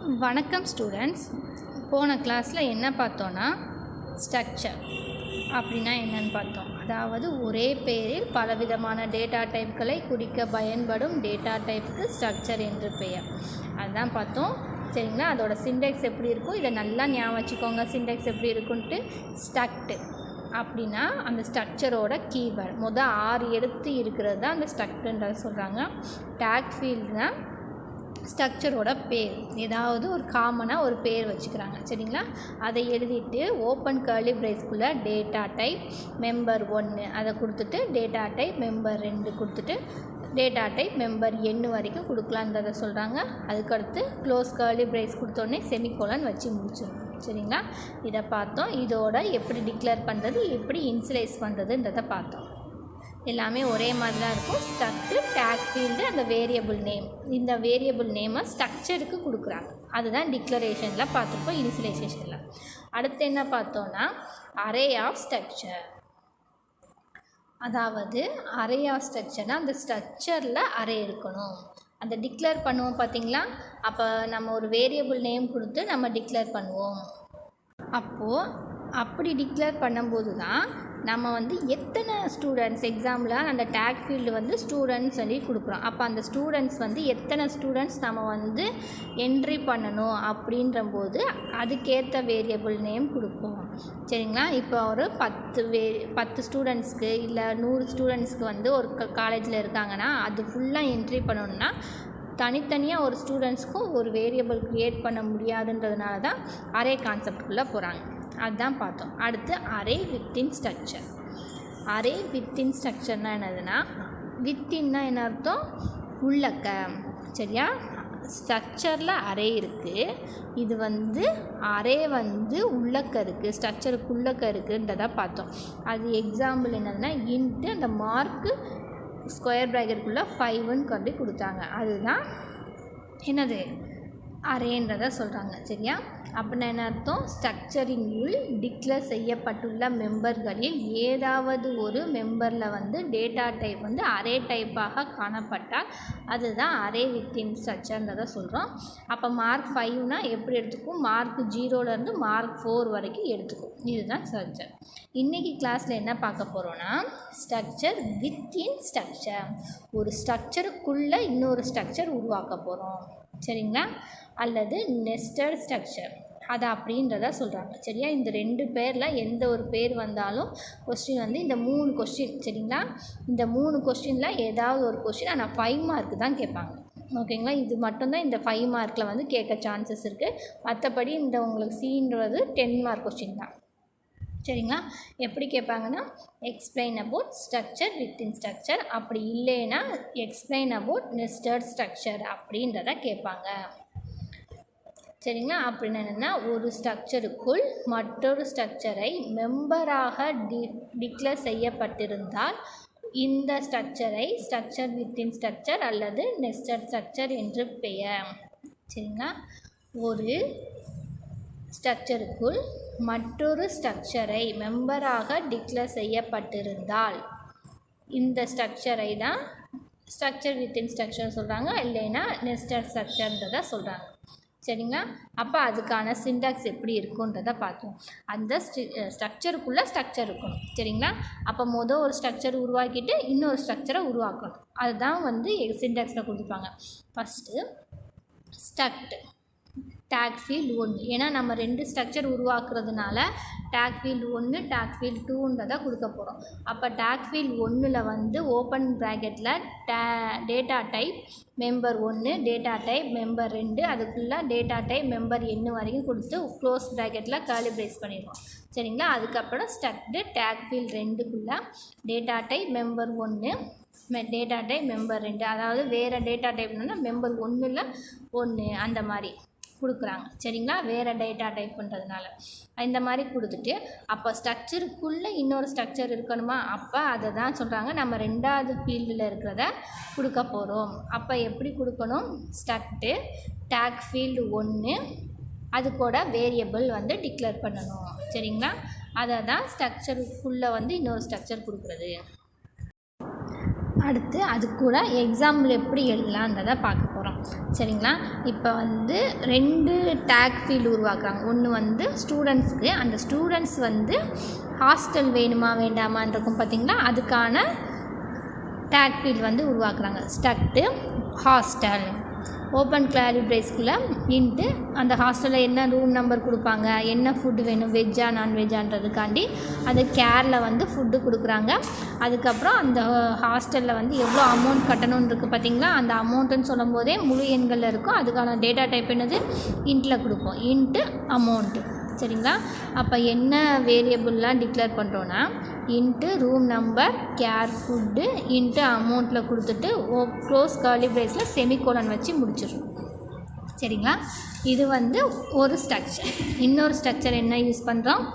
வணக்கம் ஸ்டூடெண்ட்ஸ். போன கிளாஸில் என்ன பார்த்தோன்னா ஸ்ட்ரக்சர் அப்படின்னா என்னன்னு பார்த்தோம். அதாவது ஒரே பெயரில் பலவிதமான டேட்டா டைப்களை குறிக்க பயன்படும் டேட்டா டைப்புக்கு ஸ்ட்ரக்சர் என்று பெயர். அதுதான் பார்த்தோம். சரிங்களா? அதோட சிண்டெக்ஸ் எப்படி இருக்கும் இதை நல்லா ஞாபகம் வச்சுக்கோங்க. சிண்டெக்ஸ் எப்படி இருக்குன்ட்டு ஸ்ட்ரக்ட் அப்படின்னா அந்த ஸ்ட்ரக்சரோட கீவேர்டு 6 எழுத்து இருக்கிறது தான் அந்த ஸ்ட்ரக்டுன்றதை சொல்கிறாங்க. டேக் ஃபீல்டுனா ஸ்ட்ரக்சரோட பேர், ஏதாவது ஒரு காமனாக ஒரு பேர் வச்சுக்கிறாங்க. சரிங்களா? அதை எழுதிட்டு ஓப்பன் கர்லி பிரேஸ்க்குள்ளே டேட்டா டைப் மெம்பர் 1 அதை கொடுத்துட்டு டேட்டா டைப் மெம்பர் 2 கொடுத்துட்டு டேட்டா டைப் மெம்பர் n வரைக்கும் கொடுக்கலான்றதை சொல்கிறாங்க. அதுக்கடுத்து க்ளோஸ் கர்லி பிரேஸ் கொடுத்தோடனே செமிகோலன் வச்சு முடிச்சிடணும். சரிங்களா? இதை பார்த்தோம். இதோட எப்படி டிக்ளேர் பண்ணுறது, எப்படி இன்சியலைஸ் பண்ணுறதுன்றதை பார்த்தோம். எல்லாமே ஒரே மாதிரி தான் இருக்கும். ஸ்ட்ரக்டு, டேக் ஃபீல்டு, அந்த வேரியபிள் நேம். இந்த வேரியபிள் நேமை ஸ்ட்ரக்சருக்கு கொடுக்குறாங்க. அதுதான் டிக்ளரேஷனில் பார்த்துருப்போம், இனிஷியலைசேஷனில். அடுத்து என்ன பார்த்தோன்னா அரே ஆஃப் ஸ்ட்ரக்சர். அதாவது அரே ஆஃப் ஸ்ட்ரக்சர்னால் அந்த ஸ்ட்ரக்சரில் அரே இருக்கணும். அந்த டிக்ளேர் பண்ணுவோம் பார்த்தீங்களா? அப்போ நம்ம ஒரு வேரியபிள் நேம் கொடுத்து நம்ம டிக்ளேர் பண்ணுவோம். அப்போது அப்படி டிக்ளேர் பண்ணும்போது தான் நம்ம எத்தனை ஸ்டூடெண்ட்ஸ், எக்ஸாம்பிள் அந்த டேக் ஃபீல்டு ஸ்டூடெண்ட்ஸ் சொல்லி கொடுக்குறோம். அப்போ அந்த ஸ்டூடெண்ட்ஸ் எத்தனை ஸ்டூடெண்ட்ஸ் நம்ம என்ட்ரி பண்ணணும் அப்படின்றபோது அதுக்கேற்ற வேரியபிள் நேம் கொடுப்போம். சரிங்களா? இப்போ ஒரு 10 ஸ்டூடெண்ட்ஸ்க்கு இல்லை 100 ஸ்டூடெண்ட்ஸ்க்கு ஒரு காலேஜில் இருக்காங்கன்னா அது ஃபுல்லாக என்ட்ரி பண்ணணுன்னா தனித்தனியாக ஒரு ஸ்டூடெண்ட்ஸ்க்கும் ஒரு வேரியபிள் க்ரியேட் பண்ண முடியாதுன்றதுனால தான் அரே கான்செப்டுக்குள்ளே போகிறாங்க. அதுதான் பார்த்தோம். அடுத்து array within structure. Array within ஸ்ட்ரக்சர்னால் என்னதுன்னா, வித்தின்னா என்ன அர்த்தம்? உள்ளக்க. சரியா? ஸ்ட்ரக்சரில் அரே இருக்குது. இது அரே உள்ளக்க இருக்குது, ஸ்ட்ரக்சருக்குள்ளக்க இருக்குன்றதை பார்த்தோம். அது எக்ஸாம்பிள் என்னதுன்னா இன்ட்டு அந்த மார்க்கு ஸ்கொயர் ப்ராக்கெட்டுக்குள்ளே 5ன்னு கொண்டு கொடுத்தாங்க. அதுதான் என்னது? அரேன்றதை சொல்கிறாங்க. சரியா? அப்படின்னா என்ன அர்த்தம்? ஸ்ட்ரக்சரின் உள் டிக்ளேர் செய்யப்பட்டுள்ள மெம்பர்களில் ஏதாவது ஒரு மெம்பரில் டேட்டா டைப் அரே டைப்பாக காணப்பட்டால் அதுதான் அரே வித்தின் ஸ்ட்ரக்சர்ன்றதை சொல்கிறோம். அப்போ மார்க் 5னா எப்படி எடுத்துக்கும்? மார்க் 0லேருந்து மார்க் 4 வரைக்கும் எடுத்துக்கும். இதுதான் ஸ்ட்ரக்சர். இன்றைக்கி கிளாஸில் என்ன பார்க்க போகிறோன்னா ஸ்ட்ரக்சர் வித்தின் ஸ்ட்ரக்சர். ஒரு ஸ்ட்ரக்சருக்குள்ளே இன்னொரு ஸ்ட்ரக்சர் உருவாக்க போகிறோம். சரிங்களா? அல்லது நெஸ்டட் ஸ்ட்ரக்சர் அது அப்படின்றத சொல்கிறாங்க. சரியா? இந்த 2 பேரில் எந்த ஒரு பேர் வந்தாலும் கொஸ்டின் இந்த 3 கொஸ்டின். சரிங்களா? இந்த 3 கொஸ்டினில் ஏதாவது ஒரு கொஸ்டின் ஆனால் 5 மார்க்கு தான் கேட்பாங்க. ஓகேங்களா? இது மட்டும்தான் இந்த 5 மார்க்கில் கேட்க சான்சஸ் இருக்குது. மற்றபடி இந்த உங்களுக்கு சீன்றது 10 மார்க் கொஸ்டின் தான். சரிங்களா? எப்படி கேட்பாங்கன்னா explain about structure within structure, அப்படி இல்லைன்னா எக்ஸ்பிளைன் அபவுட் நெஸ்டட் ஸ்ட்ரக்சர் அப்படின்றத கேட்பாங்க. சரிங்களா? அப்படின்னு என்னென்னா ஒரு ஸ்ட்ரக்சருக்குள் மற்றொரு ஸ்ட்ரக்சரை மெம்பராக டிக்ளேர் செய்யப்பட்டிருந்தால் இந்த ஸ்ட்ரக்சரை ஸ்ட்ரக்சர் வித்தின் ஸ்ட்ரக்சர் அல்லது நெஸ்டட் ஸ்ட்ரக்சர் என்று பெயர். சரிங்களா? ஒரு ஸ்ட்ரக்சருக்குள் மற்றொரு ஸ்ட்ரக்சரை மெம்பராக டிக்ளேர் செய்யப்பட்டிருந்தால் இந்த ஸ்ட்ரக்சரை தான் ஸ்ட்ரக்சர் வித்தின் ஸ்ட்ரக்சர் சொல்கிறாங்க, இல்லைன்னா நெஸ்டட் ஸ்ட்ரக்சர்ன்றதை சொல்கிறாங்க. சரிங்களா? அப்போ அதுக்கான சிண்டாக்ஸ் எப்படி இருக்குன்றதை பார்த்தோம். அந்த ஸ்ட்ரக்சருக்குள்ளே ஸ்ட்ரக்சர் இருக்கணும். சரிங்களா? அப்போ ஒரு ஸ்ட்ரக்சர் உருவாக்கிட்டு இன்னொரு ஸ்ட்ரக்சரை உருவாக்கணும். அதுதான் சிண்டாக்ஸில் கொடுத்துருப்பாங்க. First struct tag field 1. ஏன்னா நம்ம 2 ஸ்ட்ரக்சர் உருவாக்குறதுனால டேக் ஃபீல்டு 1 டேக் ஃபீல்டு 2ன்றதை கொடுக்க போகிறோம். அப்போ டேக் ஃபீல்டு 1ல் ஓப்பன் ப்ராக்கெட்டில் data type member 1 data type member 2 அதுக்குள்ளே டேட்டா டைப் மெம்பர் n வரைக்கும் கொடுத்து க்ளோஸ் ப்ராக்கெட்டில் கர்லி பிரேஸ் பண்ணிடுவோம். சரிங்களா? அதுக்கப்புறம் ஸ்ட்ரக்டு டேக் ஃபீல்டு 2க்குள்ளே data type member 1 data type member 2, அதாவது வேறு டேட்டா டைப்னா மெம்பர் 1ல் 1 அந்த மாதிரி கொடுக்குறாங்க. சரிங்களா? வேறு டேட்டா டைப் பண்ணுறதுனால இந்த மாதிரி கொடுத்துட்டு அப்போ ஸ்ட்ரக்சருக்குள்ளே இன்னொரு ஸ்ட்ரக்சர் இருக்கணுமா? அப்போ அதை தான் சொல்கிறாங்க நம்ம 2வது ஃபீல்டில் இருக்கிறத கொடுக்க போகிறோம். அப்போ எப்படி கொடுக்கணும்? ஸ்ட்ரக்டு டேக் ஃபீல்டு 1 அது கூட வேரியபிள் டிக்ளேர் பண்ணணும். சரிங்களா? அதை தான் ஸ்ட்ரக்சருக்குள்ளே இன்னொரு ஸ்ட்ரக்சர் கொடுக்குறது. அடுத்து அது கூட எக்ஸாம்பிள் எப்படி எழுதலான்றதை பார்க்க போகிறோம். சரிங்களா? இப்போ வந்து 2 டேக் ஃபீல்டு உருவாக்குறாங்க. ஒன்று வந்து ஸ்டூடெண்ட்ஸுக்கு, அந்த ஸ்டூடெண்ட்ஸ் வந்து ஹாஸ்டல் வேணுமா வேண்டாமான்ருக்கும் பார்த்திங்களா, அதுக்கான டேக் ஃபீல்டு வந்து உருவாக்குறாங்க. ஸ்டக்டு ஹாஸ்டல் ஓப்பன் கிளாரி பிரேஸ்க்குள்ளே இன்ட்டு அந்த ஹாஸ்டலில் என்ன ரூம் நம்பர் கொடுப்பாங்க, என்ன ஃபுட்டு வேணும், வெஜ்ஜா நான்வெஜ்ஜான்றதுக்காண்டி அது கேரில் வந்து ஃபுட்டு கொடுக்குறாங்க. அதுக்கப்புறம் அந்த ஹாஸ்டலில் வந்து எவ்வளோ அமௌண்ட் கட்டணும்னு இருக்குது பார்த்திங்களா, அந்த அமௌண்ட்டுன்னு சொல்லும் போதே முழு எண்களில் இருக்கும். அதுக்கான டேட்டா டைப் என்னது, இன்ட்டில் கொடுப்போம். Into amount. சரிங்களா? அப்போ என்ன வேரியபிள்லாம் டிக்ளேர் பண்ணுறோன்னா into room number, care, food, into அமௌண்ட்டில் கொடுத்துட்டு க்ளோஸ் கர்லி பிரேஸில் செமிகோலன் வச்சு முடிச்சிடும். சரிங்களா? இது வந்து ஒரு ஸ்ட்ரக்சர். இன்னொரு ஸ்ட்ரக்சர் என்ன யூஸ் பண்ணுறோம்,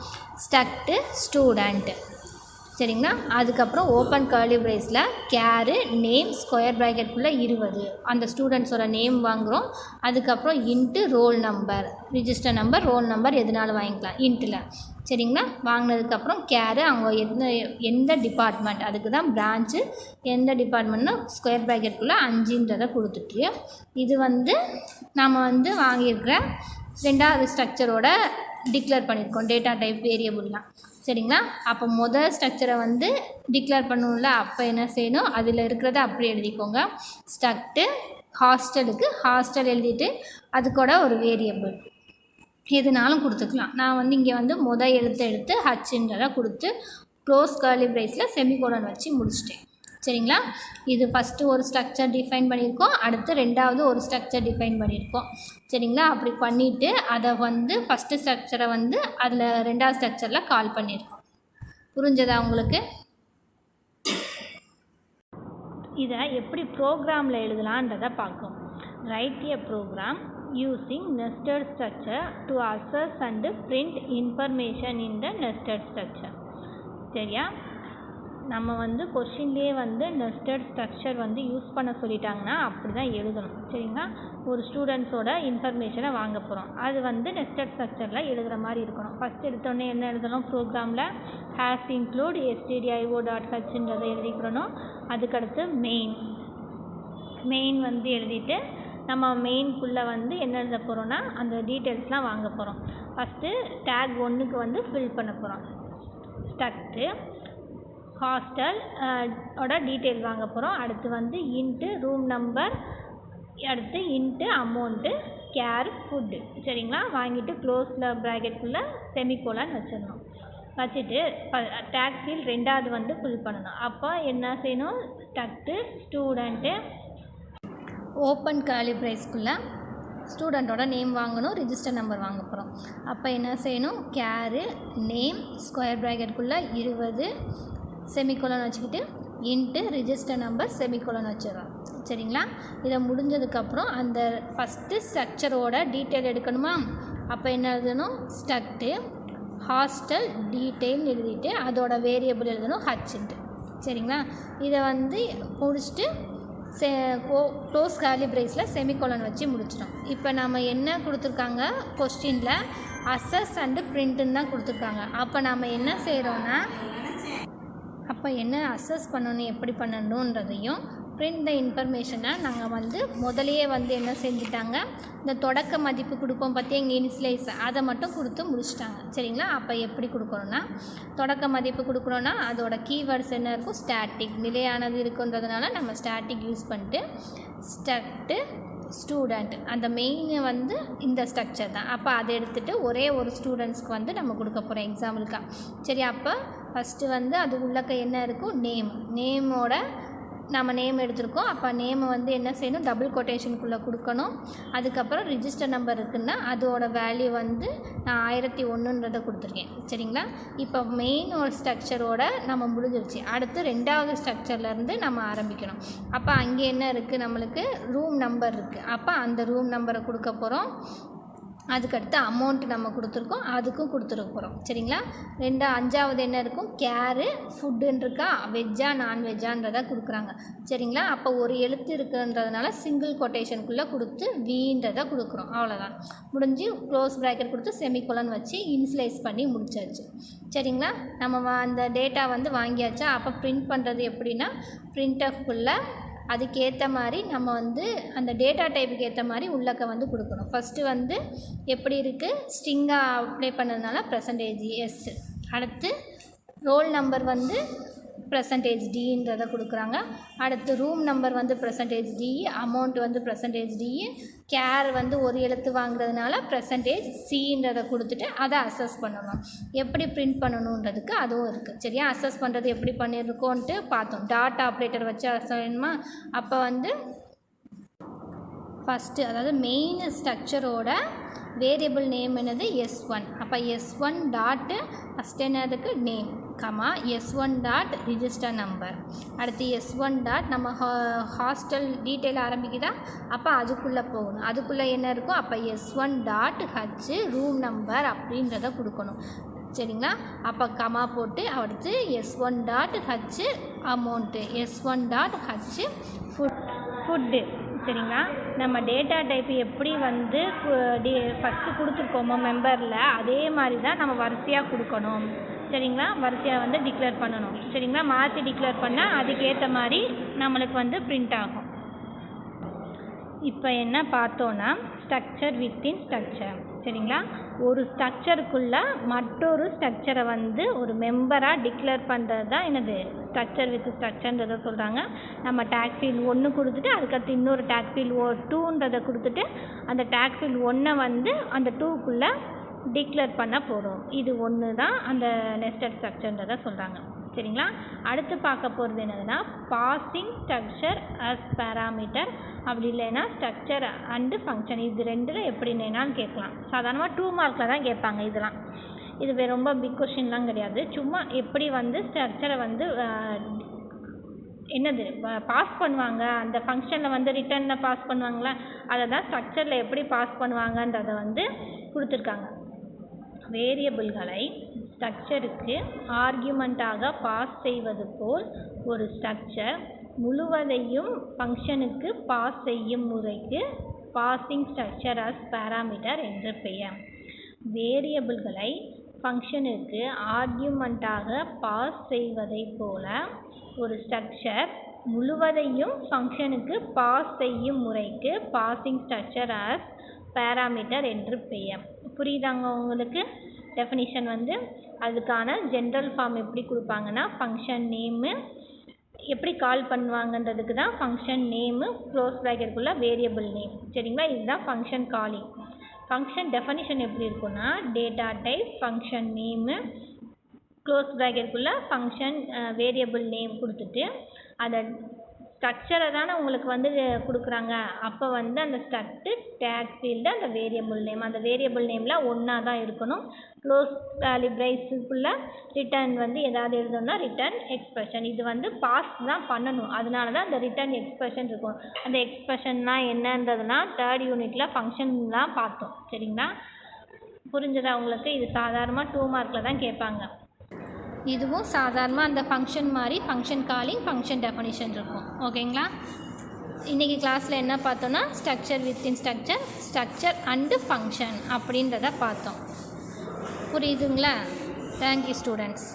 ஸ்டக்டு ஸ்டூடெண்ட். சரிங்களா? அதுக்கப்புறம் ஓப்பன் கர்லி பிரேஸில் கேரு நேம் ஸ்கொயர் ப்ராக்கெட்டுக்குள்ளே 20 அந்த ஸ்டூடெண்ட்ஸோட நேம் வாங்குகிறோம். அதுக்கப்புறம் into roll number, register number, roll number எதுனாலும் வாங்கிக்கலாம் இன்ட்டில். சரிங்களா? வாங்கினதுக்கப்புறம் கேரு அவங்க எந்த டிபார்ட்மெண்ட், அதுக்கு தான் பிரான்ச்சு, எந்த டிபார்ட்மெண்ட்னா ஸ்கொயர் ப்ராக்கெட்டுக்குள்ளே 5ன்றதை கொடுத்துட்டு, இது வந்து நம்ம வந்து வாங்கியிருக்கிற 2வது ஸ்ட்ரக்சரோட டிக்ளேர் பண்ணியிருக்கோம் டேட்டா டைப் வேரியபிள்லாம். சரிங்களா? அப்போ முதல் ஸ்ட்ரக்சரை வந்து டிக்ளேர் பண்ணணும்ல, அப்போ என்ன செய்யணும், அதில் இருக்கிறத அப்படியே எழுதிக்கோங்க. ஸ்டக்டு ஹாஸ்டலுக்கு ஹாஸ்டல் எழுதிட்டு அதுக்கூட ஒரு வேரியபிள் எதுனாலும் கொடுத்துக்கலாம். நான் வந்து இங்கே வந்து எடுத்து ஹச்ன்றதை கொடுத்து க்ளோஸ் கர்லி பிரேஸில் செமிகோலன் வச்சு முடிச்சிட்டேன். சரிங்களா? இது ஃபஸ்ட்டு ஒரு ஸ்ட்ரக்சர் டிஃபைன் பண்ணியிருக்கோம், அடுத்து 2வது ஒரு ஸ்ட்ரக்சர் டிஃபைன் பண்ணியிருக்கோம். சரிங்களா? அப்படி பண்ணிவிட்டு அதை வந்து ஃபஸ்ட்டு ஸ்ட்ரக்சரை வந்து அதில் 2வது ஸ்ட்ரக்சரில் கால் பண்ணியிருக்கோம். புரிஞ்சதா உங்களுக்கு? இதை எப்படி ப்ரோக்ராமில் எழுதலான்றதை பார்க்கும். Write a program using nested structure to access and print information in the nested structure. சரியா? நம்ம வந்து கொஷின்லேயே வந்து நெஸ்டட் ஸ்ட்ரக்சர் வந்து யூஸ் பண்ண சொல்லிட்டாங்கன்னா அப்படி தான் எழுதணும். சரிங்களா? ஒரு ஸ்டூடெண்ட்ஸோட இன்ஃபர்மேஷனை வாங்க போகிறோம், அது வந்து நெஸ்டட் ஸ்ட்ரக்சரில் எழுதுகிற மாதிரி இருக்கணும். ஃபஸ்ட் எடுத்தோடனே என்ன எழுதணும், ப்ரோக்ராமில் ஹேஸ் இன்க்ளூட் stdio.hன்றதை எழுதிக்கிறணும். அதுக்கடுத்து மெயின் வந்து எழுதிட்டு நம்ம மெயின்குள்ளே வந்து என்ன எழுத போகிறோன்னா அந்த டீட்டெயில்ஸ்லாம் வாங்க போகிறோம். ஃபஸ்ட்டு டேக் 1க்கு வந்து ஃபில் பண்ண போகிறோம். ஸ்டக்டு ஹாஸ்டல் ஓட டீட்டெயில் வாங்க போகிறோம். அடுத்து வந்து இன்ட்டு ரூம் நம்பர், அடுத்து இன்ட்டு அமௌண்ட்டு, கேர், ஃபுட்டு. சரிங்களா? வாங்கிட்டு க்ளோஸில் ப்ராக்கெட்டுக்குள்ளே செமிகோலன் வச்சிடணும். வச்சுட்டு டேக் ஃபீல்ட் 2வது வந்து ஃபில் பண்ணணும். அப்போ என்ன செய்யணும், ஸ்டக்டு ஸ்டூடெண்ட்டு ஓப்பன் கர்லி பிரேஸ்க்குள்ளே ஸ்டூடெண்ட்டோட நேம் வாங்கணும், ரிஜிஸ்டர் நம்பர் வாங்க போகிறோம். அப்போ என்ன செய்யணும், கேரு நேம் ஸ்கொயர் ப்ராக்கெட்டுக்குள்ளே 20 செமிகோலன் வச்சுக்கிட்டு இன்ட்டு ரிஜிஸ்டர் நம்பர் செமிகோலன் வச்சிடறோம். சரிங்களா? இதை முடிஞ்சதுக்கப்புறம் அந்த ஃபஸ்ட்டு ஸ்ட்ரக்சரோட டீட்டெயில் எடுக்கணுமா, அப்போ என்ன எழுதணும், ஸ்டக்டு ஹாஸ்டல் டீட்டெயில் எழுதிட்டு அதோட வேரியபிள் எழுதணும் ஹச்ன்ட்டு. சரிங்களா? இதை வந்து முடிச்சுட்டு க்ளோஸ் கர்லி பிரேஸில் செமிகோலன் வச்சு முடிச்சிடும். இப்போ நம்ம என்ன கொடுத்துருக்காங்க, கொஸ்டினில் அசஸ் அண்டு பிரிண்ட்டுன்னு தான் கொடுத்துருக்காங்க. அப்போ நம்ம என்ன செய்கிறோன்னா, அப்போ என்ன அசஸ் பண்ணணும், எப்படி பண்ணணுன்றதையும் பிரிண்ட் த இன்ஃபர்மேஷனை நாங்கள் வந்து முதலையே வந்து என்ன செஞ்சுட்டாங்க, இந்த தொடக்க மதிப்பு கொடுப்போம் பார்த்தியா இங்கே இனிஷியலைஸ், அதை மட்டும் கொடுத்து முடிச்சிட்டாங்க. சரிங்களா? அப்போ எப்படி கொடுக்குறோன்னா, தொடக்க மதிப்பு கொடுக்குறோன்னா அதோட கீவேர்ட்ஸ் என்ன இருக்கும், ஸ்டாட்டிக் நிலையானது இருக்குன்றதுனால நம்ம ஸ்டாட்டிக் யூஸ் பண்ணிட்டு ஸ்டக்டு ஸ்டூடெண்ட் அந்த மெயின் வந்து இந்த ஸ்ட்ரக்சர் தான். அப்போ அதை எடுத்துகிட்டு ஒரே ஒரு ஸ்டூடெண்ட்ஸ்க்கு வந்து நம்ம கொடுக்க போகிறோம் எக்ஸாம்பிளுக்கா. சரி, அப்போ ஃபஸ்ட்டு வந்து அது உள்ளக்க என்ன இருக்கும், நேமோட நம்ம நேம் எடுத்திருக்கோம். அப்போ நேமை வந்து என்ன செய்யணும், டபுள் கொட்டேஷனுக்குள்ளே கொடுக்கணும். அதுக்கப்புறம் ரிஜிஸ்டர் நம்பர் இருக்குன்னா அதோட வேல்யூ வந்து நான் 1001ன்றதை கொடுத்துருக்கேன். சரிங்களா? இப்போ மெயின் ஒரு ஸ்ட்ரக்சரோட நம்ம முடிஞ்சிருச்சு. அடுத்து 2வது ஸ்ட்ரக்சர்லேருந்து நம்ம ஆரம்பிக்கணும். அப்போ அங்கே என்ன இருக்குது, நம்மளுக்கு ரூம் நம்பர் இருக்குது. அப்போ அந்த ரூம் நம்பரை கொடுக்க போகிறோம். அதுக்கடுத்து அமௌண்ட் நம்ம கொடுத்துருக்கோம், அதுக்கும் கொடுத்துருக்க போகிறோம். சரிங்களா? 5வது என்ன இருக்கும்? கேரு, ஃபுட்டுன்னு இருக்கா, வெஜ்ஜா நான்வெஜ்ஜான்றதை கொடுக்குறாங்க. சரிங்களா? அப்போ ஒரு எழுத்து இருக்குன்றதுனால சிங்கிள் கொட்டேஷனுக்குள்ளே கொடுத்து வீன்றதை கொடுக்குறோம். அவ்வளோதான், முடிஞ்சு. க்ளோஸ் ப்ராக்கெட் கொடுத்து செமிகோலன் வச்சு இனிஷியலைஸ் பண்ணி முடிச்சாச்சு. சரிங்களா? நம்ம அந்த டேட்டா வந்து வாங்கியாச்சா? அப்போ பிரிண்ட் பண்ணுறது எப்படின்னா, பிரிண்ட்எஃப்குள்ளே அதுக்கேற்ற மாதிரி நம்ம வந்து அந்த டேட்டா டைப்புக்கு ஏற்ற மாதிரி உள்ளக்க வந்து கொடுக்கணும். ஃபஸ்ட்டு வந்து எப்படி இருக்குது, ஸ்ட்ரிங்காக அப்ளை பண்ணதுனால %S. அடுத்து ரோல் நம்பர் வந்து %D கொடுக்குறாங்க. அடுத்து ரூம் நம்பர் வந்து %D, அமௌண்ட் வந்து %D, கேர் வந்து ஒரு எழுத்து வாங்குறதுனால %C கொடுத்துட்டு அதை அசஸ் பண்ணணும். எப்படி பிரிண்ட் பண்ணணுன்றதுக்கு அதுவும் இருக்குது. சரியா? அசஸ் பண்ணுறது எப்படி பண்ணியிருக்கோன்ட்டு பார்த்தோம். டாட் ஆப்ரேட்டர் வச்சு அசைன்மா. அப்போ வந்து ஃபஸ்ட்டு அதாவது மெயின் ஸ்ட்ரக்சரோட வேரியபிள் நேம் என்னது? S1. அப்போ S1 டாட்டு ஃபஸ்ட் என்னதுக்கு name, S1 dot register number. அடுத்து S1 டாட் நம்ம ஹாஸ்டல் டீட்டெயில் ஆரம்பிக்குதா, அப்போ அதுக்குள்ளே போகணும். அதுக்குள்ளே என்ன இருக்கும்? அப்போ S1 dot H room number அப்படின்றத கொடுக்கணும். சரிங்களா? அப்போ கமா போட்டு அடுத்து S1 dot H amount, S1 dot H food. சரிங்களா? நம்ம டேட்டா டைப்பு எப்படி வந்து ஃபஸ்ட்டு கொடுத்துருக்கோமோ மெம்பரில், அதே மாதிரி தான் நம்ம வரிசையாக கொடுக்கணும். சரிங்களா? வரிசையாக வந்து டிக்ளேர் பண்ணணும். சரிங்களா? மாற்றி டிக்ளேர் பண்ணால் அதுக்கேற்ற மாதிரி நம்மளுக்கு வந்து பிரிண்ட் ஆகும். இப்போ என்ன பார்த்தோன்னா, ஸ்ட்ரக்சர் வித்தின் ஸ்ட்ரக்சர். சரிங்களா? ஒரு ஸ்ட்ரக்சருக்குள்ளே மற்றொரு ஸ்ட்ரக்சரை வந்து ஒரு மெம்பராக டிக்ளேர் பண்ணுறது தான் என்னது? ஸ்ட்ரக்சர் வித் ஸ்ட்ரக்சர்ன்றதை சொல்கிறாங்க. நம்ம டேக் ஃபீல்ட் 1 கொடுத்துட்டு அதுக்கடுத்து இன்னொரு டேக் ஃபீல்ட் 2ன்றதை கொடுத்துட்டு அந்த டேக் ஃபீல்ட் 1 வந்து அந்த 2க்குள்ளே டிக்ளேர் பண்ண போகிறோம். இது ஒன்று தான் அந்த நெஸ்டட் ஸ்ட்ரக்சர்ன்றதை சொல்கிறாங்க. சரிங்களா? அடுத்து பார்க்க போகிறது என்னதுன்னா, பாசிங் ஸ்ட்ரக்சர் அஸ் பேராமீட்டர், அப்படி இல்லைன்னா ஸ்ட்ரக்சர் அண்டு ஃபங்க்ஷன். இது ரெண்டில் எப்படி என்னன்னு கேட்கலாம். சாதாரணமாக 2 மார்க்கில் தான் கேட்பாங்க இதெல்லாம். இது ரொம்ப பிக் கொஷின்லாம் கிடையாது. சும்மா எப்படி வந்து ஸ்ட்ரக்சரை வந்து என்னது பாஸ் பண்ணுவாங்க, அந்த ஃபங்க்ஷனில் வந்து ரிட்டர்னில் பாஸ் பண்ணுவாங்களா, அதை தான் ஸ்ட்ரக்சரில் எப்படி பாஸ் பண்ணுவாங்கன்றதை வந்து கொடுத்துருக்காங்க. வேரியபிள்களை ஸ்ட்ரக்சருக்கு ஆர்கியூமெண்ட்டாக பாஸ் செய்வது போல் ஒரு ஸ்ட்ரக்சர் முழுவதையும் ஃபங்க்ஷனுக்கு பாஸ் செய்யும் முறைக்கு பாசிங் ஸ்ட்ரக்சர் அஸ் பேராமீட்டர் என்று பெயர். வேரியபிள்களை ஃபங்க்ஷனுக்கு ஆர்கியூமெண்ட்டாக பாஸ் செய்வதை போல ஒரு ஸ்ட்ரக்சர் முழுவதையும் ஃபங்க்ஷனுக்கு பாஸ் செய்யும் முறைக்கு பாசிங் ஸ்ட்ரக்சர் அஸ் பேராமீட்டர் என்று பெயர். புரியுதாங்க உங்களுக்கு? டெஃபினிஷன் வந்து அதுக்கான ஜென்ரல் ஃபார்ம் எப்படி கொடுப்பாங்கன்னா, ஃபங்க்ஷன் நேமு எப்படி கால் பண்ணுவாங்கன்றதுக்கு தான் ஃபங்க்ஷன் நேமு க்ளோஸ் ப்ராக்கெட்டுக்குள்ளே வேரியபிள் நேம். சரிங்களா? இதுதான் ஃபங்க்ஷன் காலிங். ஃபங்க்ஷன் டெஃபினிஷன் எப்படி இருக்குன்னா, data type function name close ப்ராக்கெட்டுக்குள்ளே ஃபங்க்ஷன் வேரியபிள் நேம் கொடுத்துட்டு அதை ஸ்ட்ரக்சரை தானே உங்களுக்கு வந்து கொடுக்குறாங்க. அப்போ வந்து அந்த ஸ்ட்ரக்டு டேக் ஃபீல்டு அந்த வேரியபிள் நேம், அந்த வேரியபிள் நேமில் ஒன்றா தான் இருக்கணும். க்ளோஸ் ப்ரைஸுக்குள்ளே ரிட்டர்ன் வந்து எதாவது எழுதணும்னா ரிட்டர்ன் எக்ஸ்பிரஷன். இது வந்து பாஸ் தான் பண்ணணும். அதனால தான் அந்த ரிட்டர்ன் எக்ஸ்பிரஷன் இருக்கும். அந்த எக்ஸ்பிரஷன்லாம் என்னன்றதுலாம் 3rd யூனிட்டில் ஃபங்க்ஷன்லாம் பார்த்தோம். சரிங்களா? புரிஞ்சதா உங்களுக்கு? இது சாதாரணமாக 2 மார்க்கில் தான் கேட்பாங்க. இதுவும் சாதாரணமாக அந்த ஃபங்க்ஷன் மாதிரி ஃபங்க்ஷன் காலிங், ஃபங்க்ஷன் டெஃபினிஷன் இருக்கும். ஓகேங்களா? இன்றைக்கி கிளாஸில் என்ன பார்த்தோன்னா, structure within structure, structure and function அப்படின்றத பார்த்தோம். புரியுதுங்களா? Thank you students.